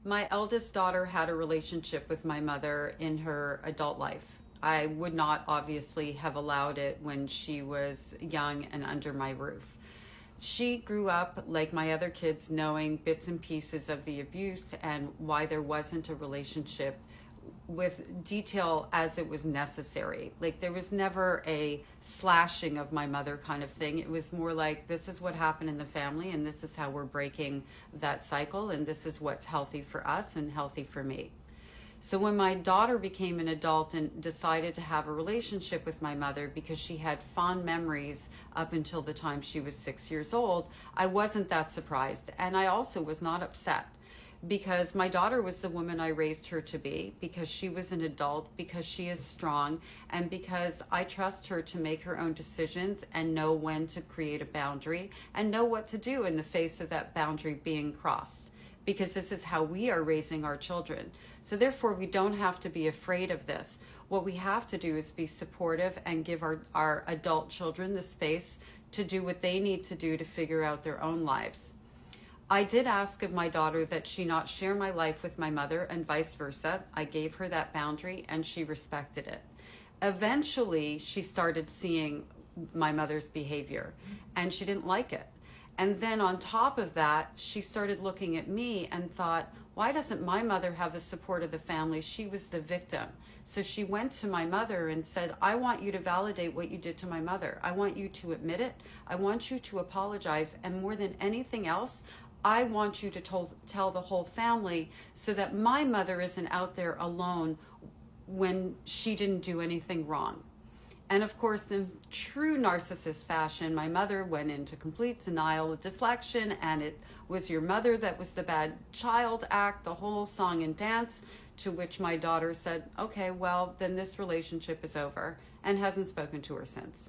My eldest daughter had a relationship with my mother in her adult life. I would not obviously have allowed it when she was young and under my roof. She grew up, like my other kids, knowing bits and pieces of the abuse and why there wasn't a relationship with detail as it was necessary. Like there was never a slashing of my mother kind of thing. It was more like, this is what happened in the family and this is how we're breaking that cycle and this is what's healthy for us and healthy for me. So when my daughter became an adult and decided to have a relationship with my mother because she had fond memories up until the time she was 6 years old, I wasn't that surprised. And I also was not upset, because my daughter was the woman I raised her to be, because she was an adult, because she is strong, and because I trust her to make her own decisions and know when to create a boundary and know what to do in the face of that boundary being crossed, because this is how we are raising our children. So therefore, we don't have to be afraid of this. What we have to do is be supportive and give our adult children the space to do what they need to do to figure out their own lives. I did ask of my daughter that she not share my life with my mother and vice versa. I gave her that boundary and she respected it. Eventually, she started seeing my mother's behavior and she didn't like it. And then on top of that, she started looking at me and thought, why doesn't my mother have the support of the family? She was the victim. So she went to my mother and said, I want you to validate what you did to my mother. I want you to admit it. I want you to apologize. And more than anything else, I want you to tell the whole family so that my mother isn't out there alone when she didn't do anything wrong. And of course, in true narcissist fashion, my mother went into complete denial, deflection, and it was your mother that was the bad child act, the whole song and dance, to which my daughter said, okay, well, then this relationship is over, and hasn't spoken to her since.